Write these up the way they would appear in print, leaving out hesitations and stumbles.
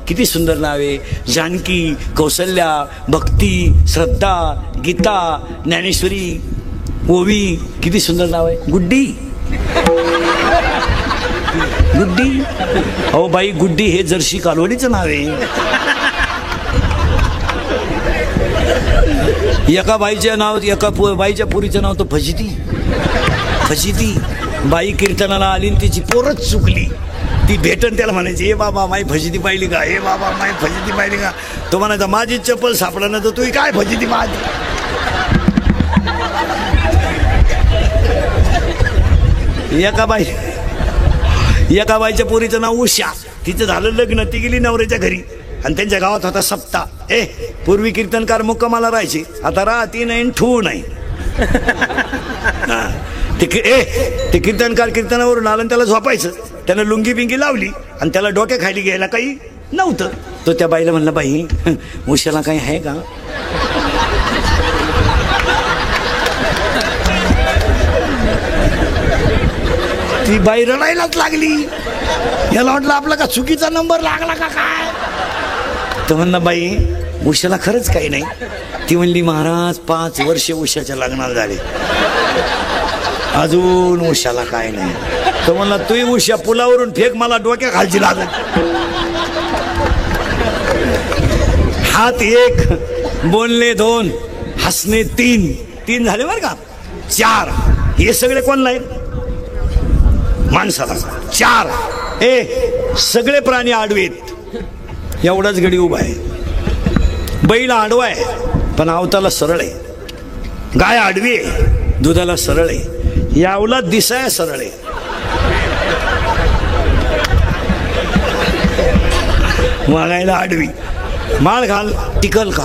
किती सुंदर नावे. जानकी, कौसल्या, भक्ती, श्रद्धा, गीता, ज्ञानेश्वरी, ओवी, किती सुंदर नाव आहे. गुड्डी, गुड्डी. अहो बाई, गुड्डी हे जर्सी कालवडीचं नाव आहे. एका बाईच्या नाव, एका बाईच्या पुरीचं नाव तर फजिती. फजिती. बाई कीर्तनाला आली आणि तिची पोरच चुकली. ती भेटन त्याला म्हणायची, हे बाबा माई फजिती पाहिली का, हे बाबा माई फजिती पाहिली का. तो म्हणायचा माझी चप्पल सापडा ना, तर तू काय फजिती पाहते. एका बाईच्या पोरीचं नाव उषा. तिचं झालं लग्न, ती गेली नवऱ्याच्या घरी आणि त्यांच्या गावात होता सप्ताह. पूर्वी कीर्तनकार मुक्कामाला राहायचे, आता राहती नाही ठू नाही. ते कीर्तनकार कीर्तनावरून आलं, त्याला झोपायचं. त्यानं लुंगी बिंगी लावली आणि त्याला डोक्या खाली घ्यायला काही नव्हतं. तो त्या बाईला म्हणला, बाई उशाला काही आहे का. ती बाई रडायलाच लागली. याला वाटलं आपला का चुकीचा नंबर लागला का काय. तर म्हणलं, बाई उशाला खरंच काही नाही. ती म्हणली, महाराज 5 वर्ष उशाच्या लग्नाला झाले, अजून उशाला काय नाही. तो म्हणला, तू उशा पुलावरून फेक, मला डोक्या खालची लागत. हात 1, बोलणे 2, हसणे 3. 3 झाले बरं का. 4 हे सगळे कोणला आहे, माणसाला. 4 सगळे प्राणी आडवेत, एवढाच गडी उभा आहे. बैल आडवा आहे पण अवताला सरळ आहे. गाय आडवी आहे, दुधाला सरळ आहे. यावला दिसाय सरळ आहे. वागायला आडवी. माळ घाल टिकल का.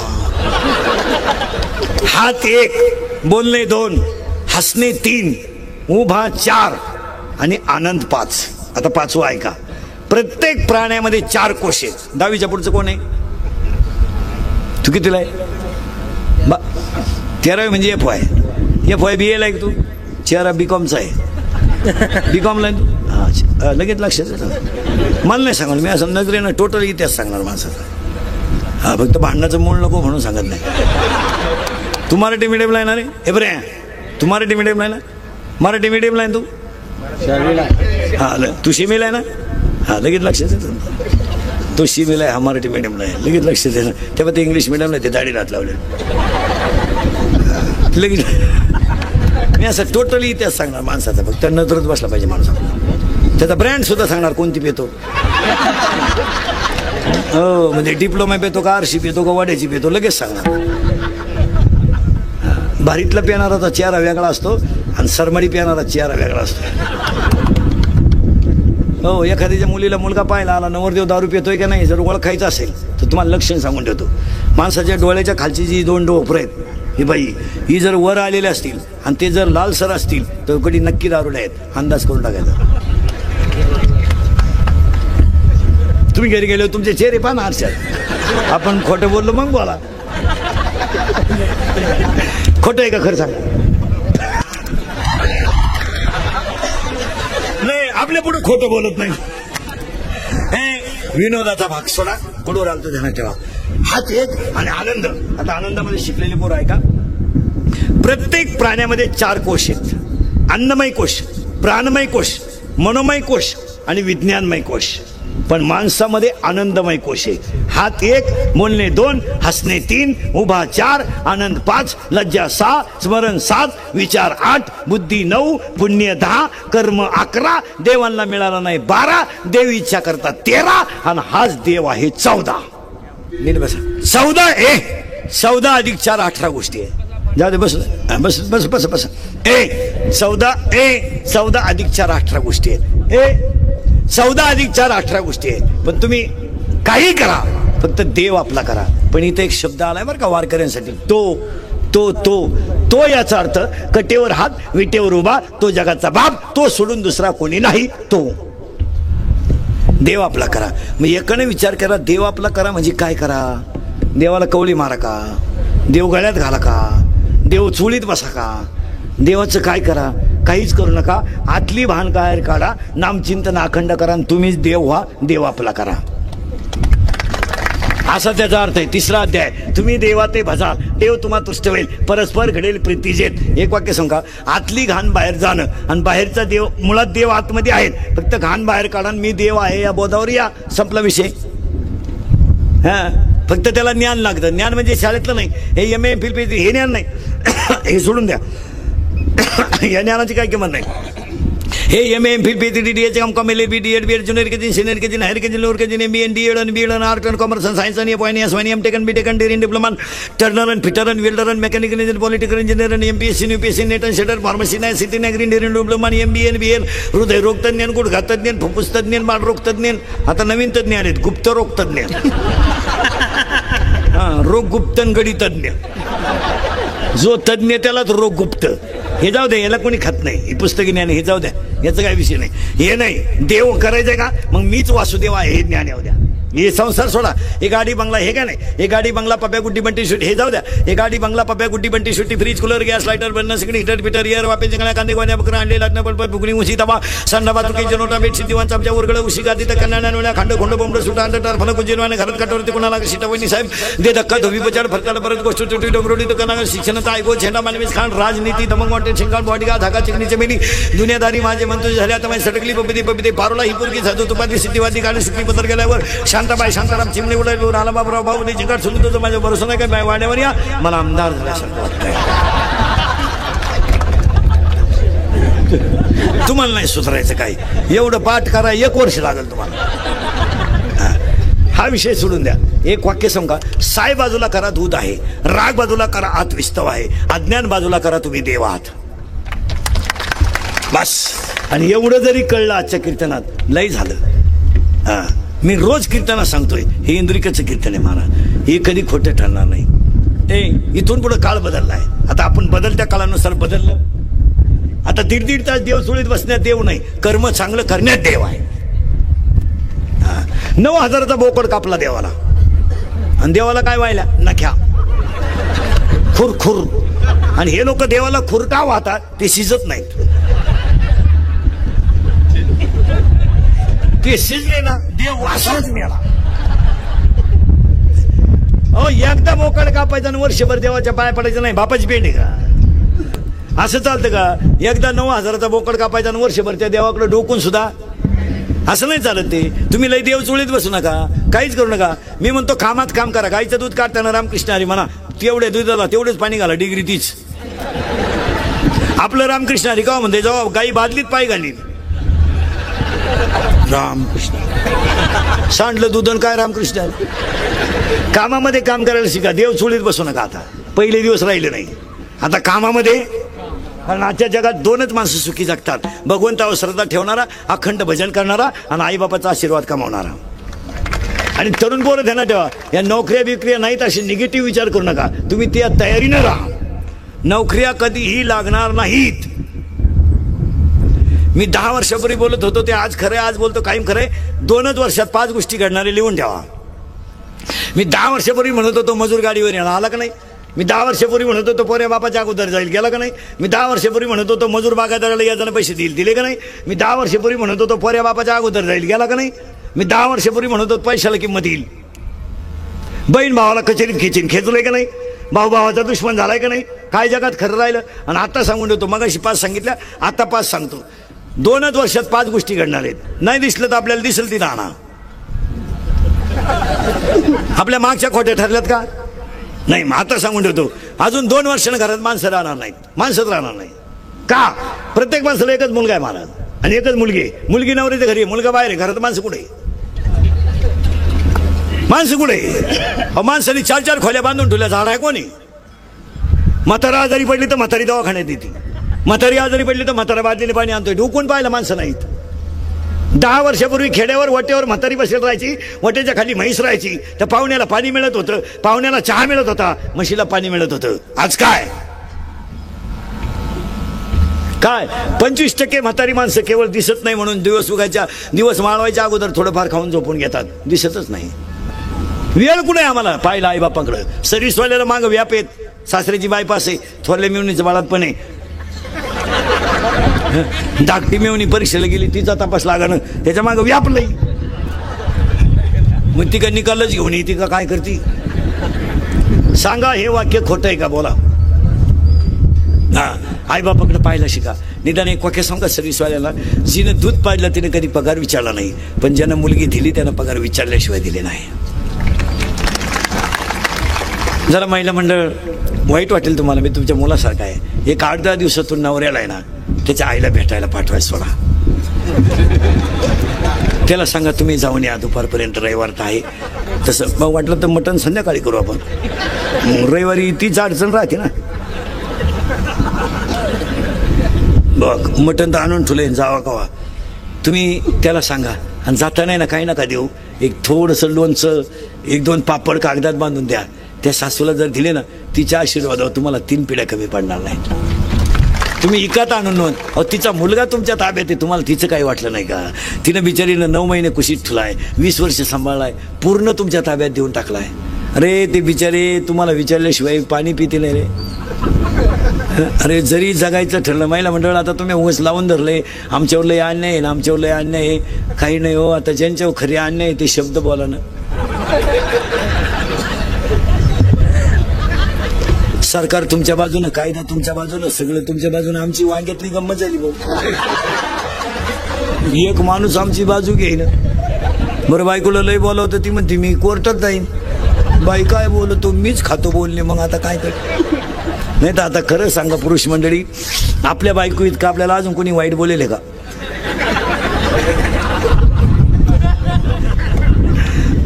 हात 1, बोलणे 2, हसणे 3, उभा 4 आणि आनंद 5. आता 5वं ऐका. प्रत्येक प्राण्यामध्ये 4 कोश आहेत. 10वीच्या पुढचं कोण आहे. तू कितीला आहे. 13वी म्हणजे F Y. F Y BA ला आहे तू. 4 BCOMचा आहे. BCOMला आहे तू. लगेच लक्षात येतं. मला नाही सांगणार मी, असं नजरेनं टोटल इतिहास सांगणार माणसाचा. हा फक्त भांडणाचं मूळ नको म्हणून सांगत नाही. तू मराठी मीडियमला आहे ना रे. हे बरे, तू मराठी मीडियमला आहे ना. मराठी मीडियमला आहे तू. हा तू शिमेला आहे ना. हा लगेच लक्षात येतं. तो शिमेला आहे, हा मराठी मीडियमला आहे. लगेच लक्षात येतं. तेव्हा ते इंग्लिश मीडियमला ते दाढी रात लावले. लगेच मी असं टोटली इतिहास सांगणार माणसाचा. फक्त नजरच बसला पाहिजे माणसाला. त्याचा ब्रँड सुद्धा सांगणार कोणती पितो. हो म्हणजे डिप्लोमा पितो का, आरशी पितो का, वाड्याची पितो, लगेच सांगणार. भारीतला पिणाराचा चेहरा वेगळा असतो आणि सरमाडी पिणारा चेहरा वेगळा असतो. हो एखाद्याच्या मुलीला मुलगा पाहायला आला, नवरदेव दारू पितोय का नाही जर ओळखायचं असेल तर तुम्हाला लक्षण सांगून ठेवतो. माणसाच्या डोळ्याच्या खालची जी 2 डोळं आहेत, ही बाई ही जर वर आलेले असतील आणि ते जर लालसर असतील तर कधी नक्की दारुडे आहेत. अंदाज करून टाकायचा. तुम्ही घरी गेले तुमचे चेहरे पहा ना आरशात. आपण खोटं बोललो मग बोला. खोटं आहे का खरं सांगा. नाही आपल्या पुढे खोटं बोलत नाही. विनोदाचा भाग सोडा. कुठवर आलतो ध्यानात ठेवा. हाच एक आणि आनंद. आता आनंदामध्ये शिकलेले पोरं आहे का. प्रत्येक प्राण्यामध्ये 4 कोश आहेत. अन्नमय कोश, प्राणमय कोश, मनोमय कोश आणि विज्ञानमय कोश. पण माणसामध्ये आनंदमय कोश आहे. हात 1, बोलणे 2, हसणे 3, उभा 4, आनंद 5, लज्जा 6, स्मरण 7, विचार 8, बुद्धी 9, पुण्य 10, कर्म 11, देवांना मिळाला नाही 12, देव इच्छा करता 13 आणि हाच देव आहे 14. नीट बसा. 14 अधिक 4 18 गोष्टी आहे. जाऊ दे बस बस बस बस बस. 14 अधिक 4 18 गोष्टी आहेत. 14 अधिक 4 18 गोष्टी आहेत. पण तुम्ही काही करा फक्त देव आपला करा. पण इथे एक शब्द आलाय बरं का वारकऱ्यांसाठी. तो याचा अर्थ कटेवर हात, विटेवर उभा, तो जगाचा बाप, तो सोडून दुसरा कोणी नाही. तो देव आपला करा. मग एकाने विचार करा देव आपला करा म्हणजे काय करा. देवाला कवळी मारा का, देव गळ्यात घाला का, देव चुळीत बसा का, देवाचं काय करा. काहीच करू नका. आतली भान बाहेर काढा, नामचिंतन अखंड करा, तुम्हीच देव व्हा, देव आपला करा. असा त्याचा अर्थ आहे. तिसरा अध्याय, तुम्ही देवा ते भजा, देव तुम्हा तुष्ट होईल, परस्पर घडेल प्रीतीजेत. एक वाक्य सांगा, आतली घाण बाहेर जाणं आणि बाहेरचा देव, मुळात देव आतमध्ये आहेत, फक्त घाण बाहेर काढा, मी देव आहे या बोधावर या, संपला विषय. हा, फक्त त्याला ज्ञान लागतं. ज्ञान म्हणजे शाळेतलं नाही, हे एम ए फिल हे ज्ञान नाही. हे सोडून द्या, या ज्ञानाची काही किंमत नाही. हे M A Phil BEd junior KG, senior KG, higher KG, lower KG, MBA, DEd, art and commerce and science आणि एम टेकन, बीटेकन, डेअरिंग diploma, turner and fitter and welder and mechanical engineer, political engineer आणि MPSC, UPSC, NET and शेटर, pharmacy नाही, city नॅग्री, डेअरिंग diploma, MBA, BL, हृदय रोग तज्ञ, गुडघा तज्ञ, फुफ्फुस तज्ञ, बाळरोग तज्ञ. आता नवीन तज्ञ आलेत, गुप्त रोग तज्ञ. रोग गुप्त गडी तज्ञ, जो तज्ञ त्यालाच रोग गुप्त. हे जाऊ द्या, याला कोणी खात नाही, ही पुस्तकी ज्ञान, हे जाऊ द्या, याचा काय विषय नाही. हे नाही देव करायचंय का, मग मीच वासुदेव आहे हे ज्ञान येऊ द्या. हे संसार सोडा, हे गाडी बंगला, हे काय नाही, हे गाडी बंगला, पप्या गुड्डी बंटी सुट्टी, हे जाऊ द्या. हे गाडी बंगला, पप्या गुड्डी बंटी सुट्टी, fridge, cooler, gas, lighter, burner, सिगडी, हिटर, पिटर, एअर, वापे, जंगला, कांदे, गोण्या, बकरा, अंडे, लाटणं, पडपड, फुगणी, उशी, तवा, संडा, बातुकी, जनोटा, बेट, सिद्धिवांचा, आमच्या उरगड, उशी, गादी, कन्या, नोळ्या, खांड, खोंड, बोंबड, सुटा, अंडर, फल, कुंजीरवाने, घरात काटवरती कोणाला शिटवणी साहेब दे धक्का, धोबी बचाड, फरकाला परत गोष्ट, तुटी, डोंगरोडी, दुकाना, शिक्षणाचा ऐको, झेंडा, मानवीस खान, राजनीती, दमंग वाटे, शिंगाल, बॉडीगा, धागा, चिकनी चमेली, दुनियादारी, माझे मंतुष झाले, आता माझी सटकली, पबिते, पारोला, ही पुरगी, साधू, तुपाती, सिद्धिवादी, गाडी, सुटली, पत्र गेल्यावर, शांताबाई, शांताराम, चिमणी उडाली, राला बाबराव, भाऊ, जिंकाट सुरू होतं, माझ्या भरोसा नाही काय, वाड्यावर या, मला आमदार झाल्यासारखं वाटतंय. तुम्हाला नाही सुधारायचं काय, एवढं पाठ करा, 1 वर्ष लागेल तुम्हाला. हा विषय सोडून द्या. एक वाक्य सांगा, साय बाजूला करा दूध आहे, राग बाजूला करा आत विस्तव आहे, अज्ञान बाजूला करा तुम्ही देव आहात. बस. आणि एवढं जरी कळलं आजच्या कीर्तनात, लय झालं. मी रोज कीर्तनात सांगतोय, हे इंद्रिकाचं कीर्तन आहे महाराज, हे कधी खोटं ठरणार नाही. ते इथून पुढे काळ बदललाय, आता आपण बदलत्या काळानुसार बदललं. आता 1.5 तास देव चुळीत बसण्यात देव नाही, कर्म चांगलं करण्यात देव आहे. 9,000चा बोकड कापला देवाला, आणि देवाला काय व्हायला, नख्या, खुर. आणि हे लोक देवाला खुर का वाहतात, ते शिजत नाहीत. ते शिजले ना, देव वासनच मिळाला. एकदा बोकड कापायचा आणि वर्षभर देवाच्या पाया पडायचं नाही, बापाची पेंड आहे का? असं चालतं का? एकदा 9,000चा बोकड कापायचा आणि वर्षभर त्या देवाकडे डोकून सुद्धा, असं नाही चालत. ते तुम्ही लय देव चुळीत बसू नका, काहीच करू नका. मी म्हणतो कामात काम करा. गाईचं दूध काढताना रामकृष्ण हरी म्हणा, तेवढे दुधाला तेवढेच पाणी घाला, डिग्री तीच. आपलं रामकृष्ण हरी का म्हणते, जेव्हा गाई बादलीत पाय घाली, रामकृष्ण सांडलं दूध काय रामकृष्ण. कामामध्ये काम करायला शिका, देव चुळीत बसू नका. आता पहिले दिवस राहिले नाही, आता कामामध्ये. कारण आजच्या जगात 2च माणसं सुखी जगतात, भगवंतावर श्रद्धा ठेवणारा, अखंड भजन करणारा आणि आईबापाचा आशीर्वाद कमावणारा. आणि तरुण पोरं ध्यानात ठेवा, या नोकऱ्या बिक्रिया नाहीत असे निगेटिव्ह विचार करू नका. तुम्ही त्या तयारीनं राहा, नोकऱ्या कधीही लागणार नाहीत. मी 10 वर्षापूर्वी बोलत होतो ते आज खरंय, आज बोलतो कायम खरंय. 2च वर्षात 5 गोष्टी घडणारे लिहून ठेवा. मी 10 वर्षापूर्वी म्हणत होतो मजूर गाडीवर येणार, आला का नाही? मी 10 वर्षापूर्वी म्हणत होतो पोऱ्या बापाच्या अगोदर जाईल, गेला का नाही? मी 10 वर्षापूर्वी म्हणत होतो मजूर बागायतदाराला याजाने पैसे देईल, दिले का नाही? मी 10 वर्षापूर्वी म्हणत होतो पोऱ्या बापाच्या अगोदर जाईल, गेला का नाही? मी 10 वर्षापूर्वी म्हणत होतो पैशाला किंमत येईल, बहीण भावाला कचेरीत खेचलंय का नाही? भाऊ भावाचा दुश्मन झालाय का नाही? काय जगात खरं राहिलं? आणि आता सांगून देतो, मगाशी 5 सांगितल्या, आता 5 सांगतो. 2च वर्षात 5 गोष्टी घडणार आहेत. नाही दिसलं तर आपल्याला दिसेल तिथं आणा. आपल्या मागच्या खोट्या ठरल्यात का? नाही. मग आता सांगून ठेवतो, अजून 2 वर्षानं घरात माणसं राहणार नाहीत, माणसंच राहणार नाही. का? प्रत्येक माणसाला एकच मुलगा आहे महाराज, आणि एकच मुलगी आहे. मुलगी नवरीच्या घरी आहे, मुलगा बाहेर आहे, घरात माणसं कुठे? माणसं कुठे? माणसाने 4-4 खोल्या बांधून ठेवल्या. झाड आहे कोणी? म्हातारा आजारी पडली तर म्हातारी दवाखान्यात येते, म्हातारी आजारी पडली तर म्हातारा बादलीने पाणी आणतोय. ढोकून पाहिलं माणसं नाहीत. 10 वर्षापूर्वी खेड्यावर वट्यावर म्हातारी बसेल राहायची, वट्याच्या खाली म्हैस राहायची. तर पाहुण्याला पाणी मिळत होतं, पाहुण्याला चहा मिळत होता, म्हशीला पाणी मिळत होतं. आज काय? 25% म्हातारी माणसं केवळ दिसत नाही म्हणून दिवस माळवायच्या अगोदर थोडंफार खाऊन झोपून घेतात, दिसतच नाही. वेळ कुठे आम्हाला पाहिला आई बापाकडं? सर्व्हिसवाल्याला मागं व्याप येत, सासऱ्याची बायपास आहे, थोरल्या मिळवणीचं बाळात पण आहे, धाकटी मिळवणी परीक्षेला गेली, तिचा तपास लागणं, त्याच्या मागं व्यापलंय. मग ती का निकालच घेऊन येते का काय करते? सांगा हे वाक्य खोटं आहे का? बोला. हा, आई बापाकडे पाहायला शिका. निदान एक वाक्य सांगा सर्व्हिसवाल्याला, जिनं दूध पाजलं तिने कधी पगार विचारला नाही, पण ज्यानं मुलगी दिली त्यानं पगार विचारल्याशिवाय दिले नाही. जरा महिला मंडळ वाईट वाटेल तुम्हाला, मी तुमच्या मुलासारखा आहे. एक 8-10 दिवसातून नवऱ्याला आहे ना त्याच्या आईला भेटायला पाठवायचं सोडा. त्याला सांगा तुम्ही जाऊन या दुपारपर्यंत, रविवार तर आहे. तसं मग वाटलं तर मटण संध्याकाळी करू आपण. रविवारी तीच अडचण राहते ना. बघ मटण तर आणून ठेवलंय, जावा कवा. तुम्ही त्याला सांगा आणि जाता नाही ना काही नका देऊ, एक थोडंसं लोणचं, 1-2 पापड कागदात बांधून द्या. त्या सासूला जर दिले ना तिच्या आशीर्वादावर तुम्हाला 3 पिढ्या कमी पडणार नाही. तुम्ही इकत आणून नोंद. अहो तिचा मुलगा तुमच्या ताब्यात आहे, तुम्हाला तिचं काही वाटलं नाही का? तिनं बिचारीनं 9 महिने कुशीत ठुलाय, 20 वर्ष सांभाळलाय, पूर्ण तुमच्या ताब्यात देऊन टाकलाय. अरे ते बिचारे तुम्हाला विचारल्याशिवाय पाणी पिते नाही रे. अरे जरी जगायचं ठरलं महिला मंडळ, आता तुम्ही ऊस लावून धरले, आमच्यावर लय अन्याय आहे ना, आमच्यावर लय अन्याय आहे. काही नाही हो, आता ज्यांच्यावर खरे अन्याय आहे ते शब्द बोला ना. सरकार तुमच्या बाजूनं, कायदा तुमच्या बाजूनं, सगळं तुमच्या बाजूनं. आमची वांग्यातली गंमत झाली भाऊ. एक माणूस आमची बाजू घेईन. बरं बायकोला लय बोलवतं, ती म्हणते मी कोर्टात जाईन. बाई काय बोलतो, मीच खातो बोलणे. मग आता काय कर. नाही तर आता खरं सांगा पुरुष मंडळी, आपल्या बायको इतकं आपल्याला अजून कोणी वाईट बोलेल का?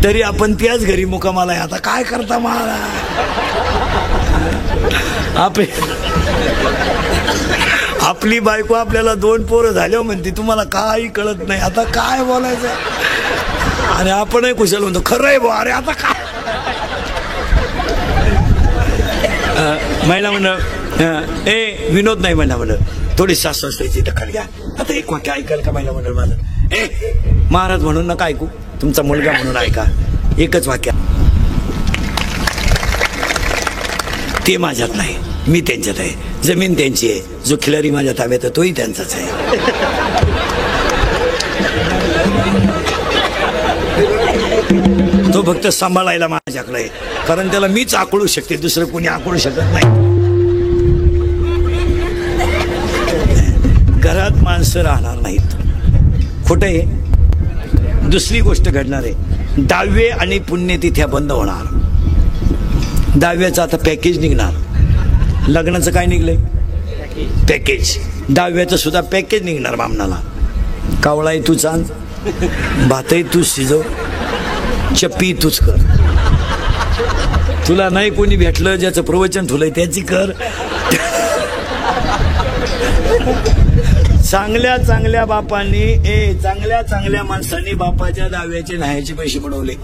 तरी आपण त्याच घरी मुकामाला आहे. आता काय करता मला? आपली बायको आपल्याला 2 पोरं झाल्यावर म्हणते तुम्हाला काही कळत नाही, आता काय बोलायचं. आणि आपणही कुशल म्हणतो खरं आहे बा. अरे आता काय. महिला मंडळ विनोद नाही. महिला मंडळ थोडी सासू-सासऱ्याची दखल घ्या. आता एक वाक्य ऐकाल का महिला मंडळ माझं? महाराज म्हणून नका ऐकू, तुमचा मुलगा म्हणून ऐका. एकच वाक्य. ते माझ्यात नाही, मी त्यांच्यात आहे. जमीन त्यांची आहे, जो खिलारी माझ्या ताब्यात तोही त्यांचाच आहे. तो फक्त सांभाळायला माझ्याकडे आहे, कारण त्याला मीच आकळू शकते, दुसरं कोणी आकळू शकत नाही. घरात माणसं राहणार नाहीत. खोटं आहे. दुसरी गोष्ट घडणार आहे, 10वे आणि पुण्यतिथ्या बंद होणार. 10व्याचं आता पॅकेज निघणार. लग्नाचं काय निघलंय? पॅकेज. 10व्याचं सुद्धा पॅकेज निघणार बामणाला. कावळाही तूच आण, भातही तूच शिजव, चप्पी तूच कर. तुला नाही कोणी भेटलं, ज्याचं प्रवचन ठुलंय त्याची कर. चांगल्या चांगल्या बापांनी, चांगल्या चांगल्या माणसांनी बापाच्या 10व्याचे न्हायचे पैसे बुडवले.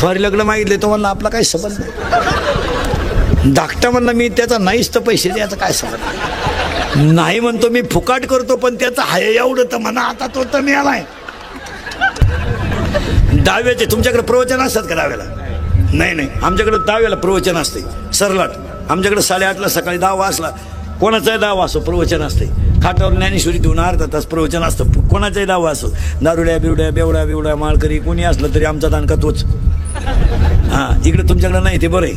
थोडी लग्न मागितले तो म्हणला आपला काही संबंध नाही. धाकटा म्हणला मी त्याचा नाहीच तर पैसे द्यायचा काय संबंध नाही. म्हणतो मी फुकाट करतो, पण त्याचा हाय एवढं तर म्हणा. आता तो तर मिळालाय. 10व्याचे तुमच्याकडे प्रवचन असतात का 10व्याला? नाही, आमच्याकडे 10व्याला प्रवचन असते सरलाट. आमच्याकडे 8:30ला सकाळी 10 वाजला, कोणाचाही 10 वाजतो प्रवचन असते. खाटावर ज्ञानेश्वरी देऊन अर्धा तास प्रवचन असतं. कोणाचाही 10 वाजतो. दारुड्या बिवड्या बेवड्या माळकरी कोणी असलं तरी आमचा दानका तोच. हां, इकडे तुमच्याकडे नाही, ते बरं आहे.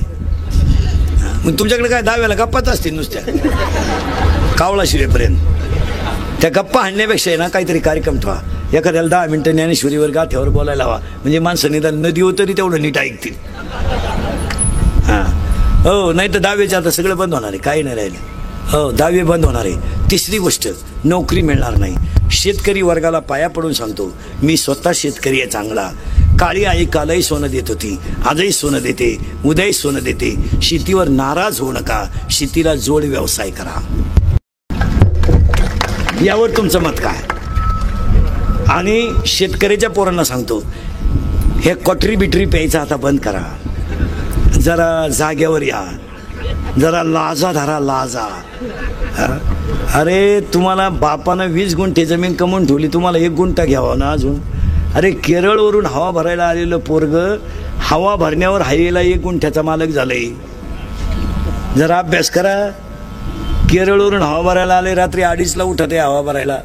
मग तुमच्याकडे काय 10व्याला गप्पाच असतील नुसत्या, कावळा शिवेपर्यंत. त्या गप्पा हाणण्यापेक्षा आहे ना काहीतरी कार्यक्रम ठेवा. एखाद्याला 10 मिनिटं ज्ञानेश्वरीवर गाठ्यावर बोलायला हवा, म्हणजे माणसं निदान नदी हो तरी तेवढं नीट ऐकतील. हां हो, नाही तर 10व्याचे आता सगळं बंद होणार आहे, काही नाही राहिलं. हो, 10वी बंद होणार आहे. तिसरी गोष्ट, नोकरी मिळणार नाही. शेतकरी वर्गाला पाया पडून सांगतो, मी स्वतः शेतकरी आहे चांगला. काळी आई कालही सोनं देत होती, आजही सोनं देते, उद्याही सोनं देते. शेतीवर नाराज होऊ नका, शेतीला जोड व्यवसाय करा. यावर तुमचं मत काय? आणि शेतकऱ्याच्या पोरांना सांगतो, हे कॉटरी बिटरी प्यायचं आता बंद करा. जरा जाग्यावर या, जरा लाजा धरा, लाजा. अरे तुम्हाला बापानं 20 गुंठे जमीन कमवून ठेवली, तुम्हाला 1 गुंठा घ्यावा ना अजून. अरे केरळवरून हवा भरायला आलेलं पोरग हवा भरण्यावर हायवेला 1 गुंठ्याचा मालक झालंय. जरा अभ्यास करा. केरळवरून हवा भरायला आले, रात्री 2:30ला उठत आहे हवा भरायला.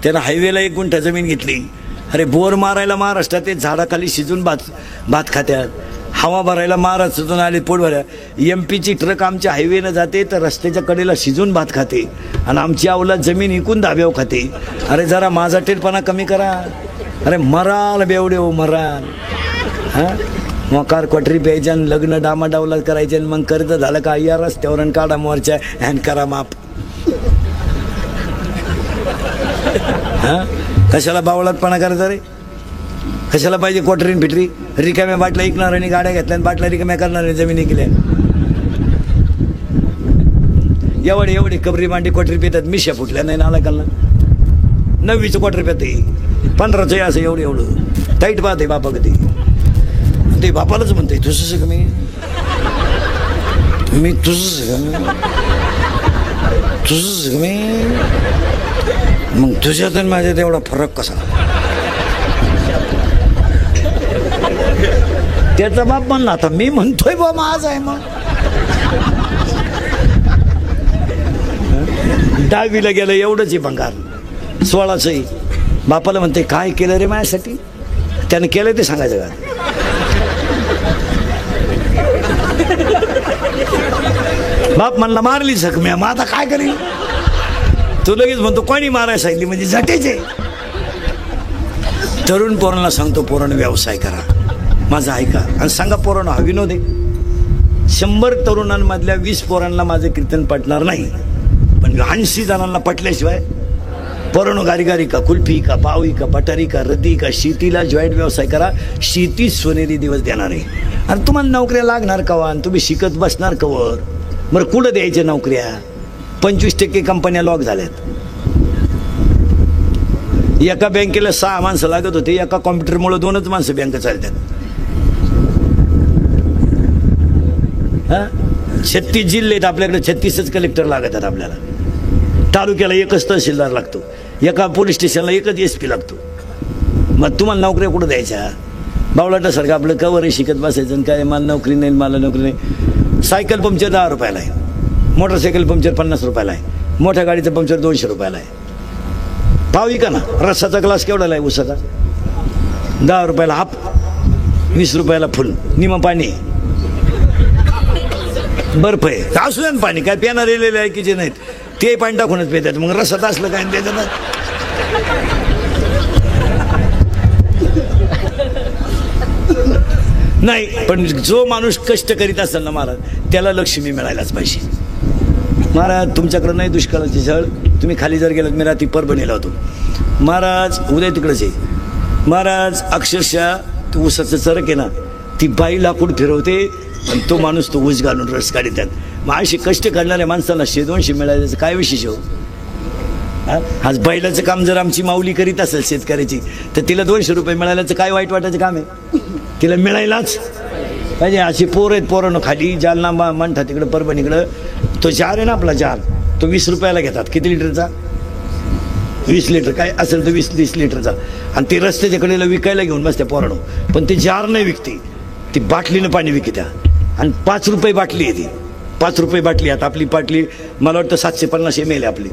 त्यानं हायवेला 1 गुंठा जमीन घेतली. अरे बोर मारायला महाराष्ट्रात ते झाडाखाली शिजून भात खात्यात, हवा भरायला महाराष्ट्रातून आले पोट भरायला. MP ची ट्रक आमच्या हायवेनं जाते तर रस्त्याच्या कडेला शिजून भात खाते आणि आमची अवलाद जमीन इकून धाब्यावर खाते. अरे जरा माझा टेलपणा कमी करा. अरे मराल बेवडे हो मराल. हां मोकार क्वाटरी प्यायच्या आणि लग्न डामाडावला करायचे आणि मग कर्ज झालं का या रस्त्यावर आणि काढा मोर्चा हॅन करा माप. हां कशाला बावळातपणा करायचा रे? कशाला पाहिजे क्वाटरीन फिटरी? रिकाम्या बाटल्या ऐकणार आणि गाड्या घेतल्या आणि बाटल्या रिकाम्या करणार आणि जमीन ऐकल्या. एवढे कबरी मांडी क्वाटरी पितात, मिश्या फुटल्या नाही नाला कालला. 9वीचं क्वाटर पिते, 15चं असं एवढं टाईट पाहते बापा कधी. ते बापालाच म्हणते तुझंच का मी तुझंच का मी मग तुझ्यात आणि माझ्यात एवढा फरक कसा? त्याचा बाप म्हणला आता मी म्हणतोय बा माझ आहे. मग 10वीला गेलं एवढंच आहे भंगार, 16चं बापाला म्हणते काय केलं रे माझ्यासाठी? त्याने केलं ते सांगायचं का? बाप म्हणला मारली जखम्या, मग आता काय करेल? तू लगेच म्हणतो कोणी मारायला सांगितली म्हणजे झटेचे. तरुण पोरांना सांगतो पोरांना व्यवसाय करा, माझा ऐका आणि सांगा पोरांना हा विनोद आहे. 100 तरुणांमधल्या 20 पोरांना माझं कीर्तन पटणार नाही, पण 80 जणांना पटल्याशिवाय पोरांनो गारी का कुल्फी का पावी का पटारी का रद्दी का शेतीला जॉईंट व्यवसाय करा. शेती सोनेरी दिवस देणार आहे. आणि तुम्हाला नोकऱ्या लागणार कवा आणि तुम्ही शिकत बसणार कवर? बरं कुठं द्यायच्या नोकऱ्या? 25% कंपन्या लॉक झाल्यात. एका बँकेला 6 माणसं लागत होते, एका कॉम्प्युटरमुळे 2च माणसं बँक चालतात. 36 जिल्हे आहेत आपल्याकडे, 36च कलेक्टर लागतात आपल्याला. तालुक्याला 1च तहसीलदार लागतो, एका पोलीस स्टेशनला 1च SP लागतो. मग तुम्हाला नोकऱ्या कुठं द्यायच्या? बावळाटासारखं आपलं कवर आहे शिकत बसायचं आणि काय मला नोकरी नाही मला नोकरी नाही. सायकल पंक्चर 10 रुपयाला आहे, मोटरसायकल पंक्चर 50 रुपयाला आहे, मोठ्या गाडीचं पंक्चर 200 रुपयाला आहे. पावी का ना? रसाचा ग्लास केवढाला आहे उसाचा? 10 रुपयाला हाफ, 20 रुपयाला फुल. निम पाणी बर्फ आहे, असू द्या ना पाणी, काय पिणार रेलेले आहे की जे नाहीत ते पाणी टाकूनच पितात. मग रसात असलं काय त्याचं ना. नाही, पण जो माणूस कष्ट करीत असेल ना महाराज, त्याला लक्ष्मी मिळायलाच पाहिजे. महाराज तुमच्याकडं नाही दुष्काळाची झळ. तुम्ही खाली जर गेलात, मी रात्री परभणीला होतो महाराज, उद्या तिकडंच आहे महाराज. अक्षरशः ऊसाचं चरक आहे ना, ती बाई लाकूड फिरवते आणि तो माणूस तो ऊस घालून रस काढतात. मग अशी कष्ट करणाऱ्या माणसाला 100-200 मिळाल्याचं काय विशेष हो? आज बैलाचं काम जर आमची माऊली करीत असेल शेतकऱ्याची, तर तिला 200 रुपये मिळाल्याचं काय वाईट वाटायचं काम आहे? तिला मिळायलाच पाहिजे. अशी पोरं आहेत पोरांनो खाली जालना म्हणतात तिकडं परभणीकडं. तो जार आहे ना आपला जार, तो 20 रुपयाला घेतात. किती लिटरचा? 20 लिटर काय असेल तर 20-30 लिटरचा. आणि ते रस्त्याच्या कडेला विकायला घेऊन बसत्या पोरांनो. पण ते जार नाही विकते, ती बाटलीनं पाणी विकत्या. आणि 5 रुपये बाटली आहे ती, 5 रुपये बाटली. आता आपली बाटली मला वाटतं 750 ml आहे आपली.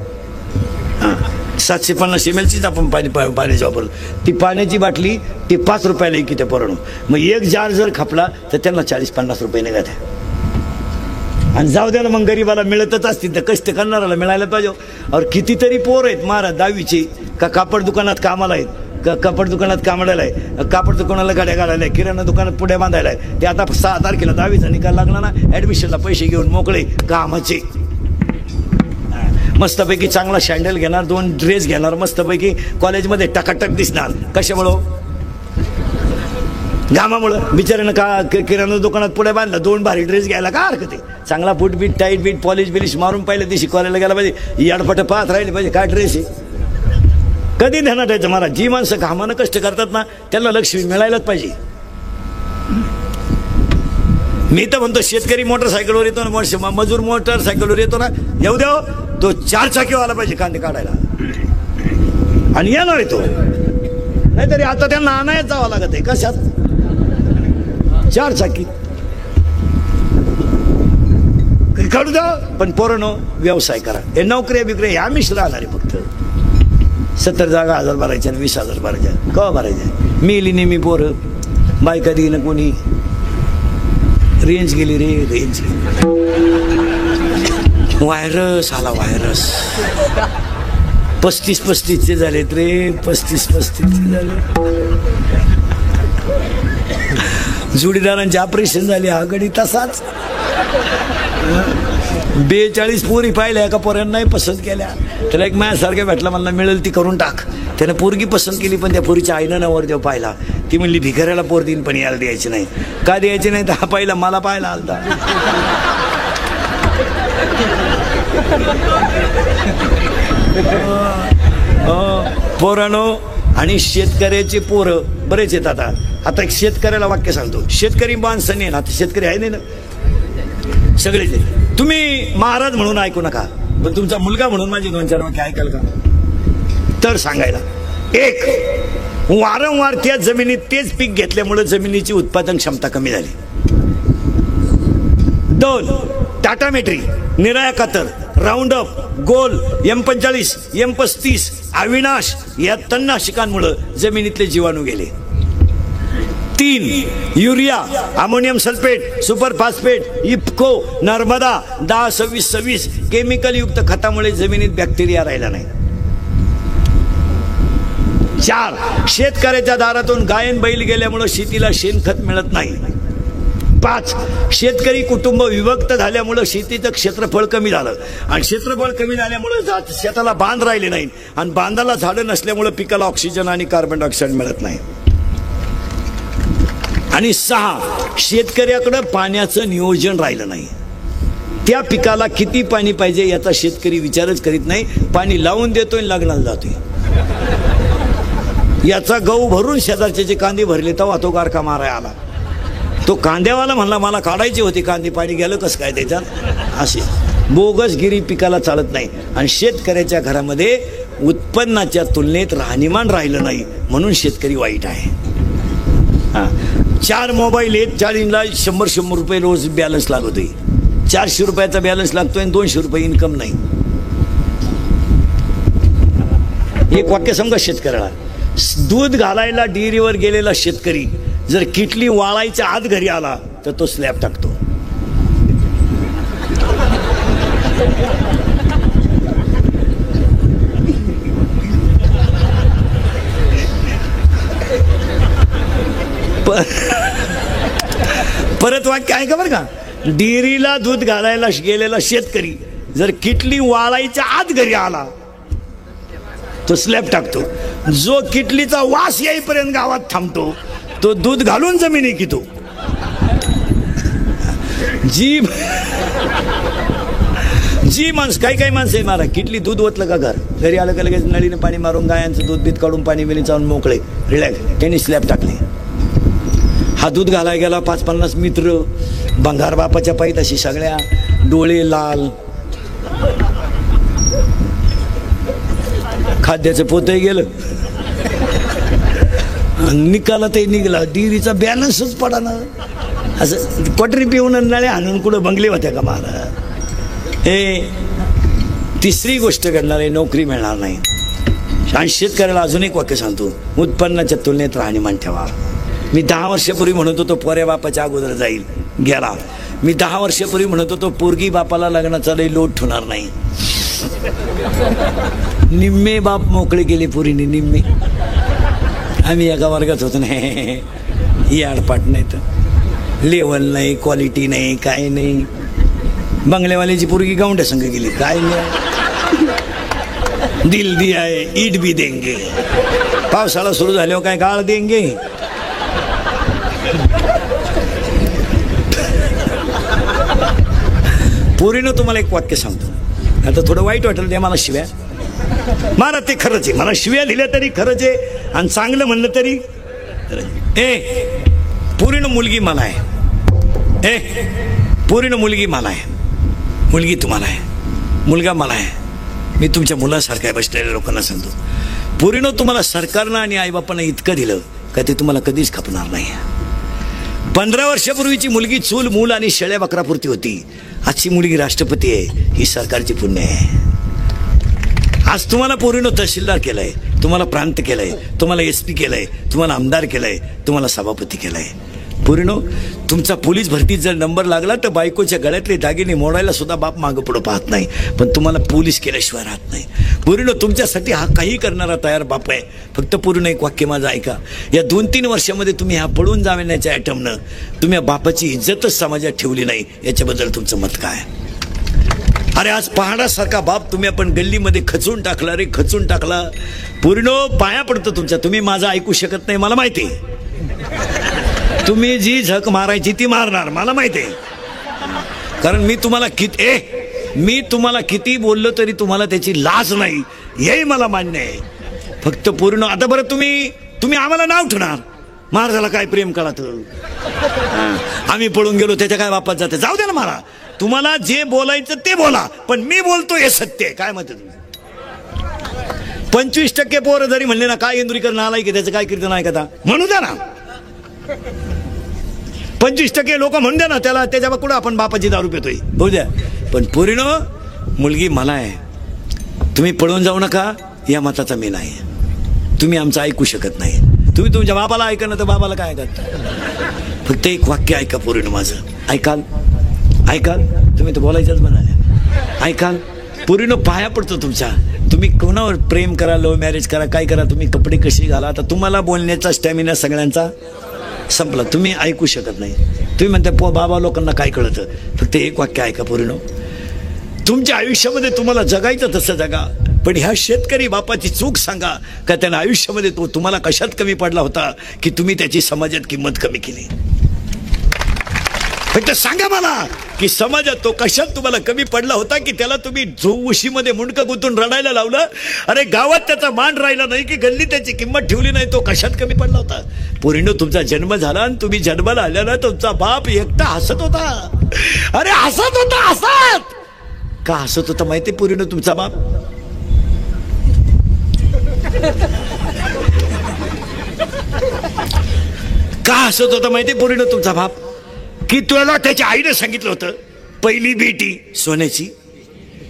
हां 750 mlचीच आपण पाण्याची वापरतो. ती पाण्याची बाटली ती 5 रुपयाला की त्या पोरांनो. मग एक जार जर खपला तर त्यांना 40-50 रुपये निघत आहे. आणि जाऊ द्या ना मग गरीबाला मिळतच असतील तर कष्ट करणाऱ्याला मिळायला पाहिजे. और कितीतरी पोर आहेत महाराज 10वीचे का कापड दुकानात कामाला आहेत, का कापड दुकानात कामाला आहे, कापड दुकानाला गाड्या काढायला आहे, किराणा दुकानात पुढे बांधायला आहे. ते आता 6 तारखेला 10वीचा निकाल लागला ना, ॲडमिशनला पैसे घेऊन मोकळे कामाचे. मस्तपैकी चांगला सँडल घेणार, 2 ड्रेस घेणार, मस्तपैकी कॉलेजमध्ये टकाटक दिसणार. कशामुळं? घामामुळं. बिचाऱ्यानं का किराणा दुकानात पुढे बांधलं, 2 भारी ड्रेस घ्यायला का हरकत आहे? चांगला फूट बीट टाईट बीट पॉलिश बिलिश मारून पहिल्या दिवशी कॉलेजला गेला पाहिजे, याडपट पाहत राहिले पाहिजे काय ड्रेस आहे. कधी ध्यानात यायचं महाराज, जी माणसं घामानं कष्ट करतात ना त्यांना लक्ष्मी मिळायलाच पाहिजे. मी तर म्हणतो शेतकरी मोटरसायकलवर येतो ना, मजूर मोटरसायकलवर येतो ना, येऊ द्या तो 4 चाकीवर आला पाहिजे कांदे काढायला. आणि येणार आहे तो, नाहीतरी आता त्यांना आणायच जावं लागत आहे. कशात? 4 चाकी काढू द्या. पण पोरांनो व्यवसाय करा. हे नोकऱ्या बिकऱ्या ह्या मिश्र राहणार आहे फक्त. 70 जागा 1000 भरायच्या आणि 20,000 भरायच्या. केव्हा भरायच्या? मेली नेहमी पोरं, बायका देईन कोणी. रेंज गेली रे, रेंज. व्हायरस आला, व्हायरस. 35-35चे झालेत रे, 35-35चे झाले. जोडीदारांचे ऑपरेशन झाले. हा गडी तसाच. 42 पोरी पाहिल्या, एका पोरांना नाही पसंत केल्या. त्याला एक माझ्यासारख्या भेटला, मला मिळेल ती करून टाक. त्यानं पोरगी पसंत केली, पण त्या पोरीच्या आईनं नवरदेव पाहिला. ती म्हणली भिकाऱ्याला पोर देईन, पण याला द्यायची नाही. का द्यायची नाही? तर हा पाहिला, मला पाहायला आलता. पोरानो, आणि शेतकऱ्याचे पोरं बरेच आहेत. आता एक शेतकऱ्याला वाक्य सांगतो. शेतकरी माणसं नाही ना, आता शेतकरी आहे नाही ना, सगळेच. तुम्ही महाराज म्हणून ऐकू नका, पण तुमचा मुलगा म्हणून माझी 2-4 वाक्य ऐकाल का? तर सांगायला, एक, वारंवार त्या जमिनीत तेच पीक घेतल्यामुळे जमिनीची उत्पादन क्षमता कमी झाली. 2, टाटामेट्री, निराळा कातर, राऊंड अप, गोल, M45, M35, अविनाश या तणनाशकांमुळे जमिनीतले जीवाणू गेले. 3, urea, ammonium sulphate, super phosphate, IFFCO, Narmada 10-26-26 chemical युक्त खतामुळे जमिनीत बॅक्टेरिया राहिला नाही. 4, शेतकऱ्याच्या दारातून गायन बैल गेल्यामुळे शेतीला शेणखत मिळत नाही. 5, शेतकरी कुटुंब विभक्त झाल्यामुळे शेतीचं क्षेत्रफळ कमी झालं, आणि क्षेत्रफळ कमी झाल्यामुळे शेताला बांध राहिले नाही, आणि बांधाला झाडं नसल्यामुळे पिकाला ऑक्सिजन आणि कार्बन डायऑक्साईड मिळत नाही. आणि 6, शेतकऱ्याकडे पाण्याचं नियोजन राहिलं नाही. त्या पिकाला किती पाणी पाहिजे याचा शेतकरी विचारच करीत नाही. पाणी लावून देतोय, लग्नाला जातोय. याचा गहू भरून शेजारचे कांदे भरले, तेव्हा तो गारका मारायला आला. तो कांद्यावाला म्हणला मला काढायचे होते कांदे, पाणी गेलं कसं काय त्याच्यात? असे बोगसगिरी पिकाला चालत नाही. आणि शेतकऱ्याच्या घरामध्ये उत्पन्नाच्या तुलनेत राहणीमान राहिलं नाही, म्हणून शेतकरी वाईट आहे. 4 मोबाईल आहेत, 4 100 रुपये रोज बॅलन्स लागतोय. 400 रुपयाचा बॅलन्स लागतोय आणि 200 रुपये इन्कम नाही. एक वाक्य समजा शेतकऱ्याला. दूध घालायला डेअरीवर गेलेला शेतकरी जर किटली वाळायच्या आत घरी आला तर तो स्लॅब टाकतो. परत वाक्य आहे का बरं का? डेअरीला दूध घालायला गेलेला शेतकरी जर किटली वाळायच्या आत घरी आला तो स्लॅब टाकतो. जो किटलीचा वास येईपर्यंत गावात थांबतो तो दूध घालून जमिनी कितो. जी माणसं काही माणसं आहे मारा किटली दूध ओतलं का घरी आलं का लगेच नळीने पाणी मारून गायांचं दूध बीत काढून पाणी बिणी चावून मोकळे रिलॅक्स त्यांनी स्लॅब टाकले. हा दूध घालाय गेला 50-50 मित्र बंगार बापाच्या पायीत अशी सगळ्या डोळे लाल खाद्याचं पोतही गेलं निकाला ते निघाला डेअरीचा बॅलन्सच पडा ना. असं पटरी पिऊन नळे आणून कुठं बंगले होत्या का मला. हे तिसरी गोष्ट करणार आहे नोकरी मिळणार नाही. आणि शेतकऱ्याला अजून एक वाक्य सांगतो उत्पन्नाच्या तुलनेत राहणीमान ठेवा. मी 10 वर्षापूर्वी म्हणत होतो पोऱ्या बापाच्या अगोदर जाईल गेला. मी 10 वर्षापूर्वी म्हणत होतो पोरगी बापाला लग्नाचा लई लोट होणार नाही. निम्मे बाप मोकळे गेले पोरीने निम्मे. आम्ही एका वर्गात होतो नाही ही आडपाट नाही तर लेवल नाही क्वालिटी नाही काय नाही. बंगलेवाल्याची पोरगी गावंड्या संघ गेली काय नाही. दिल दिया है ईट भी देंगे. पावसाळा सुरू झाल्यावर काय गाळ देंगे. पोरीनं तुम्हाला एक वाक्य सांगतो आता थोडं वाईट वाटेल ते मला शिव्या मारा ते खरंच आहे. मला शिव्या दिल्या तरी खरंच आहे आणि चांगलं म्हणलं तरी पोरीनं मुलगी मला आहे. पोरीनं मुलगी मला आहे मुलगी तुम्हाला आहे मुलगा मला आहे. मी तुमच्या मुलासारखा आहे बसलेल्या लोकांना सांगतो पोरीनं तुम्हाला सरकारनं आणि आईबापानं इतकं दिलं का ते तुम्हाला कधीच खपणार नाही. 15 वर्षापूर्वीची मुलगी चूल मूल आणि शेळ्या बकरापुरती होती. आजची मुलगी राष्ट्रपती आहे ही सरकारची पुण्य आहे. आज तुम्हाला पोरीनो तहसीलदार केलंय, तुम्हाला प्रांत केलंय, तुम्हाला SP केलंय, तुम्हाला आमदार केलंय, तुम्हाला सभापती केलंय. पोरीनो, तुमचा पोलीस भरतीत जर नंबर लागला तर बायकोच्या गळ्यातले दागिने मोडायला सुद्धा बाप मागं पुढं पाहत नाही, पण तुम्हाला पोलीस केल्याशिवाय राहत नाही. पोरीनो, तुमच्यासाठी हा काही करणारा तयार बाप आहे. फक्त पूर्ण एक वाक्य माझं ऐका. या 2-3 वर्षामध्ये तुम्ही ह्या पळून जाण्याच्या ॲटमनं तुम्ही बापाची इज्जतच समाजात ठेवली नाही. याच्याबद्दल तुमचं मत काय? अरे आज पहाडासारखा बाप तुम्ही आपण गल्लीमध्ये खचून टाकला रे, खचून टाकला. पोरीनो, पाया पडतो तुमच्या. तुम्ही माझं ऐकू शकत नाही मला माहिती. तुम्ही जी झक मारायची ती मारणार मला माहिती आहे. कारण मी तुम्हाला किती बोललो तरी तुम्हाला त्याची लाज नाही, हेही मला मान्य आहे. फक्त पूर्ण आता बरं तुम्ही आम्हाला नाव ठेवणार, महाराजाला काय प्रेम कळा तर आम्ही पळून गेलो त्याच्या काय बापात जाते. जाऊ दे ना, मला तुम्हाला जे बोलायचं ते बोला, पण मी बोलतो हे सत्य आहे. काय म्हणते तुम्ही? 25% पोरं जरी म्हणले ना काय इंदुरीकर आलाय की त्याचं काय कीर्तन ऐकता, म्हणू द्या ना. 25% लोक म्हणून द्या ना त्याला, त्याच्या कुठं आपण बापाची दारू पितोय बोल द्या. पण पोरीनो, मुलगी मला आहे, तुम्ही पळून जाऊ नका या मताचा मी नाही. तुम्ही आमचं ऐकू शकत नाही. तुम्ही तुमच्या बापाला ऐका ना तर बाबाला काय ऐकत. फक्त एक वाक्य ऐका पोरीनो माझं. ऐकाल तुम्ही तर बोलायचंच म्हणाले. ऐकाल पोरीनो, पाया पडतो तुमच्या. तुम्ही कोणावर प्रेम करा, लव्ह मॅरेज करा, काय करा, तुम्ही कपडे कशी घाला, आता तुम्हाला बोलण्याचा स्टॅमिना सगळ्यांचा संपला. तुम्ही ऐकू शकत नाही. तुम्ही म्हणता बाबा लोकांना काय कळतं. फक्त एक वाक्य ऐका पोरीनो, तुमच्या आयुष्यामध्ये तुम्हाला जगायचं तसं जगा, पण ह्या शेतकरी बापाची चूक सांगा का त्यानं आयुष्यामध्ये तो तुम्हाला कशात कमी पडला होता की तुम्ही त्याची समाजात किंमत कमी केली. फक्त सांगा मला की समाजात तो कशात तुम्हाला कमी पडला होता की त्याला तुम्ही उशीमध्ये मुंडकं गुंतून रडायला लावलं. अरे गावात त्याचा मान राहिला नाही की गल्ली त्याची किंमत ठेवली नाही, तो कशात कमी पडला होता. पोरीनो, तुमचा जन्म झाला आणि तुम्ही जन्माला आल्यानं तुमचा बाप एकटा हसत होता. अरे हसत होता, हसत का हसत होता माहिती पोरीनो तुमचा बाप? का हसत होता माहिती पोरीनो तुमचा बाप? की तुला त्याच्या आईने सांगितलं होतं पहिली बेटी सोन्याची.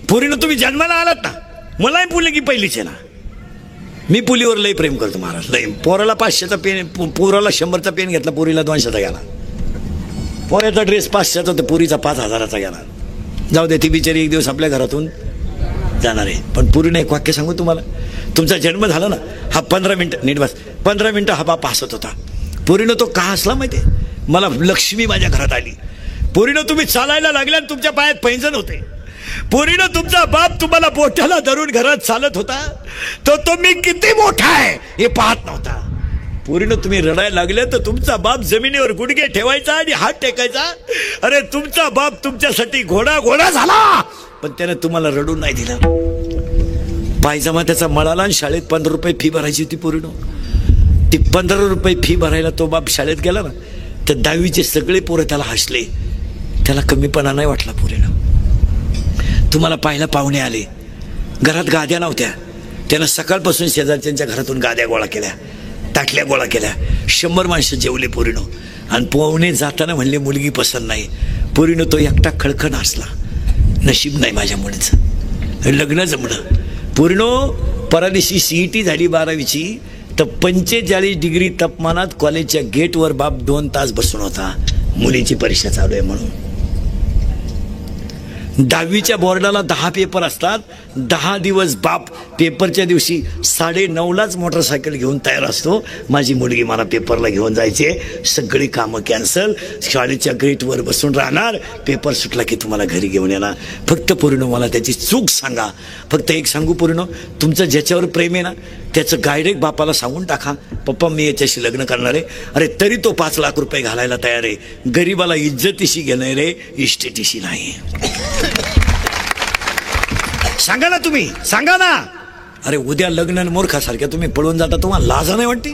पोरीनं तुम्ही जन्माला आलात ना, मलाही पुले की पहिलीच आहे ना. मी पुलीवर लई प्रेम करतो महाराज, लई. पोराला 500चा पेन, पोराला 100चा पेन घेतला, पोरीला 200चा गेला. पोऱ्याचा ड्रेस 500चा तर पोरीचा 5000चा गेला. जाऊ दे, ती बिचारी एक दिवस आपल्या घरातून जाणार आहे. पण पोरीनं एक वाक्य सांगू तुम्हाला, तुमचा जन्म झाला ना, हा 15 मिनिटं नीट बस, 15 मिनिटं हा बाप हसत होता. पोरीनं तो का हसला माहिती आहे? मला लक्ष्मी माझ्या घरात आली. पोरीनं तुम्ही चालायला लागल्या, तुमच्या पायात पैंजण होते. पोरीनं तुमचा बाप तुम्हाला बोटाला धरून घरात चालत होता, तो मी किती मोठा आहे हे पाहत नव्हता. पोरीनं तुम्ही रडायला लागल्या तर तुमचा बाप जमिनीवर गुडघे ठेवायचा आणि हात टेकायचा. अरे तुमचा बाप तुमच्यासाठी घोडा झाला, पण त्याने तुम्हाला रडून नाही दिला. पायजमा त्याचा मळाला आणि शाळेत 15 रुपये फी भरायची होती. पोरीनं ती 15 रुपये फी भरायला तो बाप शाळेत गेला ना, तर 10वीचे सगळे पोरं त्याला हसले. त्याला कमीपणा नाही वाटला. पोरीनं तुम्हाला पाहायला पाहुणे आले, घरात गाद्या नव्हत्या, त्यानं सकाळपासून शेजारच्या घरातून गाद्या गोळा केल्या, ताटल्या गोळा केल्या. 100 माणसं जेवले पोरीनं. आणि पाहुणे जाताना म्हणले मुलगी पसंत नाही. पोरीनं तो एकटा खळखळ हसला. नशीब नाही माझ्या मुलीचं, लग्न जमलं. पोरीनं परदिवशी CET झाली 12वीची, तर 45 डिग्री तापमानात कॉलेजच्या गेटवर बाप 2 तास बसून होता, मुलीची परीक्षा चालू आहे म्हणून. 10वीच्या बोर्डाला 10 पेपर असतात. 10 दिवस बाप पेपरच्या दिवशी 9:30लाच मोटरसायकल घेऊन तयार असतो. माझी मुलगी मला पेपरला घेऊन जायचे, सगळी कामं कॅन्सल, शाळेच्या गेटवर बसून राहणार, पेपर सुटला की तुम्हाला घरी घेऊन येणार. फक्त पोरीनो मला त्याची चूक सांगा. फक्त एक सांगू पोरीनो, तुमचं ज्याच्यावर प्रेम आहे ना त्याचं डायरेक्ट बापाला सांगून टाका, पप्पा मी याच्याशी लग्न करणार आहे. अरे तरी तो 5 लाख रुपये घालायला तयार आहे. गरीबाला इज्जतीशी घेणार रे, इस्टेटीशी नाही. सांगा ना, तुम्ही सांगा ना. अरे उद्या लग्न मूर्खासारख्या तुम्ही पळून जाता, तुम्हाला लाज नाही वाटते?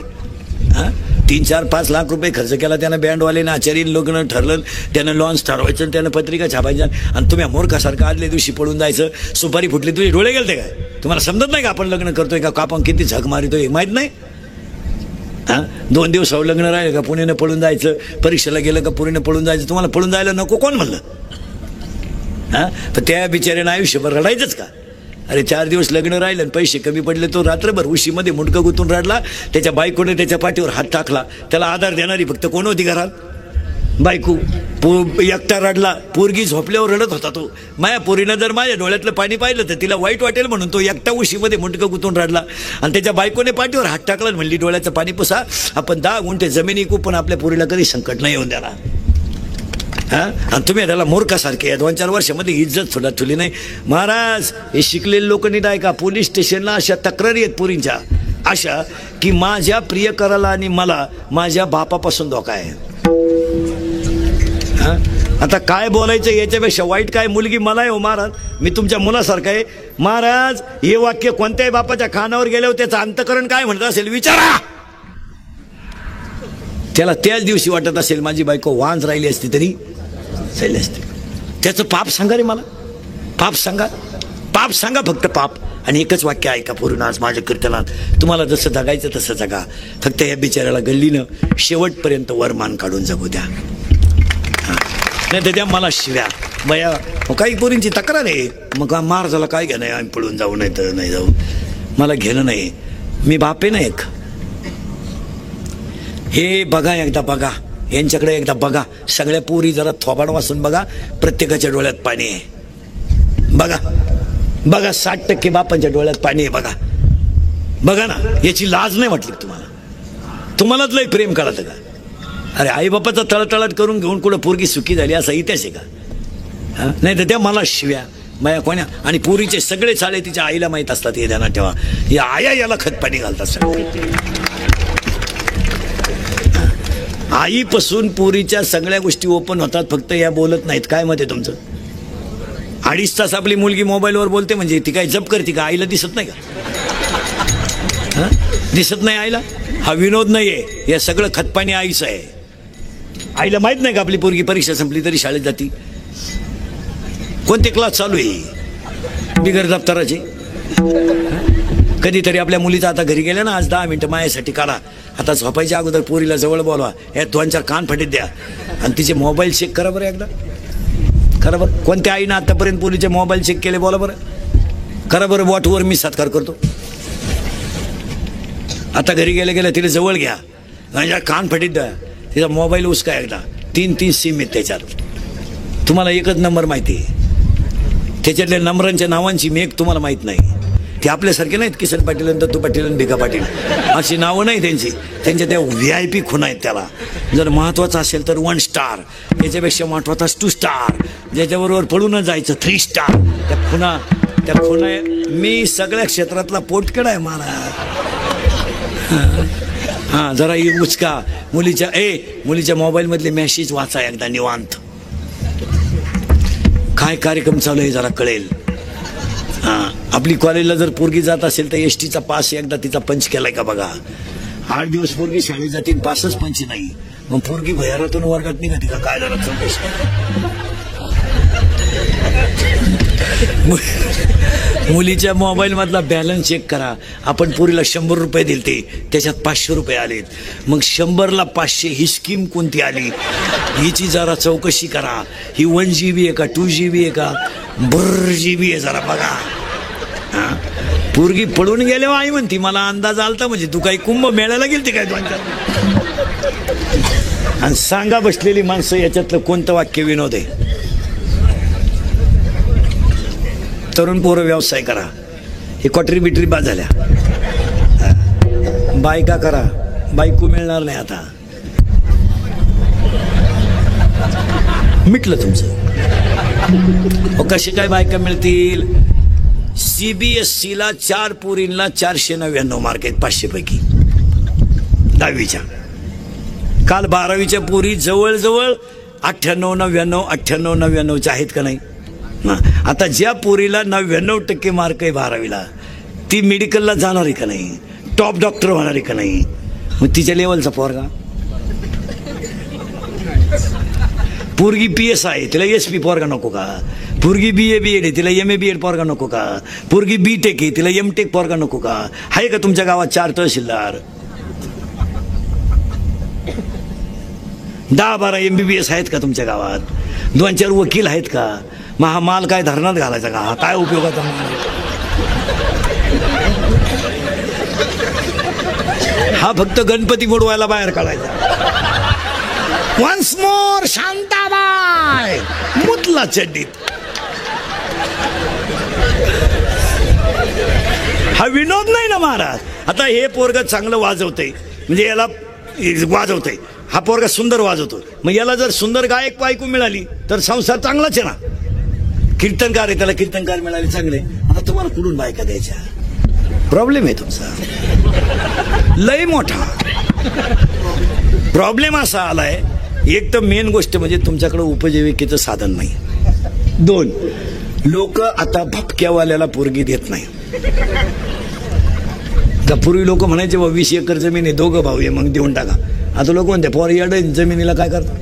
3, 4, 5 लाख रुपये खर्च केला त्यानं, बँडवाल्यानं आचार्य लग्न ठरलं, त्यानं लॉन्च ठरवायचं, त्यानं पत्रिका छापायच्या, आणि तुम्ही मूर्खासारखं आदल्या दिवशी पळून जायचं. सुपारी फुटली, तुझे डोळे गेलते काय? तुम्हाला समजत नाही का आपण लग्न करतोय का आपण किती झक मारितोय माहित नाही? 2 दिवस लग्न राहिलं का पुण्यानं पळून जायचं, परीक्षेला गेलं का पुण्यानं पळून जायचं. तुम्हाला पळून जायला नको कोण म्हणलं? तर त्या बिचाऱ्यानं आयुष्यभर रडायचंच का? अरे 4 दिवस लग्न राहिलं आणि पैसे कमी पडले, तो रात्रभर उशीमध्ये मुंडकं गुंतून रडला. त्याच्या बायकोने त्याच्या पाठीवर हात टाकला. त्याला आधार देणारी फक्त कोण होती घरात? बायको. एकटा रडला. पोरगी झोपल्यावर रडत होता तो. माया पोरीनं जर माझ्या डोळ्यातलं पाणी पाहिलं तर तिला वाईट वाटेल म्हणून तो एकटा उशीमध्ये मुंडकं गुंतून रडला. आणि त्याच्या बायकोने पाठीवर हात टाकला, म्हणली डोळ्याचं पाणी पुसा, आपण 10 गुंठे जमिनी विकू पण आपल्या पोरीला कधी संकट नाही येऊन द्याला. हां, आणि तुम्ही त्याला मूर्खासारखे 2-4 वर्षामध्ये इज्जत सुद्धा ठेवली नाही. महाराज, हे शिकलेले लोक नीट ऐका. पोलीस स्टेशनला अशा तक्रारी आहेत पोरींच्या अशा की माझ्या प्रियकराला आणि मला माझ्या बापापासून धोका आहे. आता काय बोलायचं याच्यापेक्षा वाईट काय? मुलगी मला आहे हो महाराज, मी तुमच्या मुलासारखं आहे महाराज. हे वाक्य कोणत्याही बापाच्या कानावर गेल्यावर त्याचं अंतकरण काय म्हणत असेल विचारा. त्याला त्याच दिवशी वाटत असेल माझी बायको वांज राहिली असती तरी चालली असते. त्याचं पाप सांगा रे मला, पाप सांगा, पाप सांगा, फक्त पाप. आणि एकच वाक्य ऐका पूर्ण आज माझ्या कीर्तनात, तुम्हाला जसं जगायचं तसं जगा, फक्त या बिचाऱ्याला गल्लीनं शेवटपर्यंत वरमान काढून जगू द्या. नाही तर त्या मला शिव्या बया. काही पोरींची तक्रार आहे, मग मार झाला काय घ्या नाही, आम्ही पळून जाऊ नाही तर नाही जाऊ, मला घेणं नाही, मी बापे ना एक. हे बघा एकदा बघा, यांच्याकडे एकदा बघा. सगळ्या पोरी जरा थोबाड वाचून बघा, प्रत्येकाच्या डोळ्यात पाणी आहे. बघा बघा, 60% बापांच्या डोळ्यात पाणी आहे. बघा बघा ना, याची लाज नाही वाटली तुम्हाला? तुम्हालाच लय प्रेम कळतं का? अरे आईबापाचा तळतळाट करून घेऊन कुठं पोरगी सुखी झाली असा इतिहास आहे का? नाही तर त्या मला शिव्या माया कोण्या. आणि पोरीचे सगळे चाळे तिच्या आईला माहीत असतात, हे ध्यानात ठेवा. या आया याला खतपाणी घालतात सगळे. आईपासून पोरीच्या सगळ्या गोष्टी ओपन होतात, फक्त या बोलत नाहीत. काय मत आहे तुमचं? 2.5 तास आपली मुलगी मोबाईलवर बोलते म्हणजे ती काय जप करते का? आईला दिसत नाही का? दिसत नाही आईला? हा विनोद नाहीये, हे सगळं खतपाणी आईचं आहे. आईला माहित नाही का आपली पोरगी परीक्षा संपली तरी शाळेत जाती? कोणते क्लास चालू आहे बिगर दप्तराचे? कधीतरी आपल्या मुलीचा आता घरी गेल्या ना, आज 10 मिनिटं माझ्यासाठी काढा. आता झोपायच्या अगोदर पोरीला जवळ बोलवा, या 2-4 कान फटीत द्या आणि तिचे मोबाईल चेक करा बरं एकदा. खरं बरं, कोणत्या आईनं आतापर्यंत पोरीचे मोबाईल चेक केले बोला बरं? खरं बरं, वॉटवर मी सत्कार करतो. आता घरी गेल्या गेल्या तिला जवळ घ्या, कान फटीत द्या, तिचा मोबाईल उसका एकदा. 3 सिम आहेत त्याच्यात, तुम्हाला एकच नंबर माहिती आहे. त्याच्यातल्या नंबरांच्या नावांची मेघ तुम्हाला माहीत नाही. ते आपल्यासारखे नाहीत, किसन पाटील आणि दत्तू पाटील आणि भिका पाटील अशी नावं नाही त्यांची. त्यांच्या त्या VIP खुणा आहेत. त्याला जर महत्त्वाचं असेल तर 1 स्टार, त्याच्यापेक्षा महत्त्वाचा 2 स्टार, ज्याच्याबरोबर पळूनच जायचं 3 स्टार. त्या खुणा मी सगळ्या क्षेत्रातला पोटकड आहे महाराज. हां, जरा उचका मुलीच्या मोबाईलमधले मेसेज वाचा एकदा निवांत. काय कार्यक्रम चालू आहे जरा कळेल. हां, आपली कॉलेजला जर पोरगी जात असेल तर STचा पास एकदा तिचा पंच केलाय का बघा. 8 दिवस पोरगी शाळेत जातील, पासच पंच नाही, मग पोरगी भयारातून वर्गात निघते का काय झालं चौकशी? मुलीच्या मोबाईल मधला बॅलन्स चेक करा. आपण पोरीला 100 रुपये दिलते, त्याच्यात 500 रुपये आलेत. मग 100ला 500 ही स्कीम कोणती आली हिची जरा चौकशी करा. ही 1 GB आहे का 2 GB आहे का GB आहे जरा बघा. हां, पोरगी पळून गेल्यावर आई म्हणती मला अंदाज आलता, म्हणजे तू काही कुंभ मेळायला गेलती काय 2-4? आणि सांगा बसलेली माणसं याच्यातलं कोणतं वाक्य विनोद आहे? तरुण पोरं व्यवसाय करा, हे क्वाटरी बिटरी बाद झाल्या. बायका करा, बायको मिळणार नाही आता, मिटलं तुमचं. कशी काय बायका मिळतील? CBSEला 4 पोरींना 499 मार्क आहेत 500 पैकी 10वीच्या. काल 12वीच्या पोरी जवळजवळ 98, 99, 98, 99च्या आहेत का नाही? आता ज्या पोरीला 99% मार्क आहे 12वीला, ती मेडिकलला जाणार आहे का नाही? टॉप डॉक्टर होणार आहे का नाही? मग तिच्या लेवलचा पोरगा. पोरगी PS आहे, तिला SP पोरगा नको का? पोरगी BA BEd आहे, तिला MA BEd पोरगा नको का? पोरगी B.Tech आहे, तिला M.Tech पोरगा नको का? आहे का तुमच्या गावात 4 तहसीलदार, 10-12 MBBS आहेत का तुमच्या गावात? 2-4 वकील आहेत का? मग हा माल काय धरणात घालायचा का? काय उपयोगाचा माल? हा फक्त गणपती बुडवायला बाहेर काढायचा. वन्स मोर शांताबाई मुतला चड्डीत. हा विनोद नाही ना महाराज. आता हे पोरग चांगलं वाजवतंय म्हणजे याला वाजवतंय, हा पोरगा सुंदर वाजवतो, मग याला जर सुंदर गायक बायको मिळाली तर संसार चांगलाच आहे ना. कीर्तनकार आहे, त्याला कीर्तनकार मिळाले चांगले, आता तुम्हाला कुठून बायका द्यायच्या? प्रॉब्लेम आहे तुमचा लय मोठा. प्रॉब्लेम असा आलाय, एक तर मेन गोष्ट म्हणजे तुमच्याकडे उपजीविकेचं साधन नाही. 2, लोक आता भपक्यावाल्याला पोरगी देत नाही. का पूर्वी लोक म्हणायचे 20 एकर जमीन आहे, 2 भाऊ आहे, मग देऊन टाका. आता लोक म्हणते पोर येड जमिनीला काय करतात.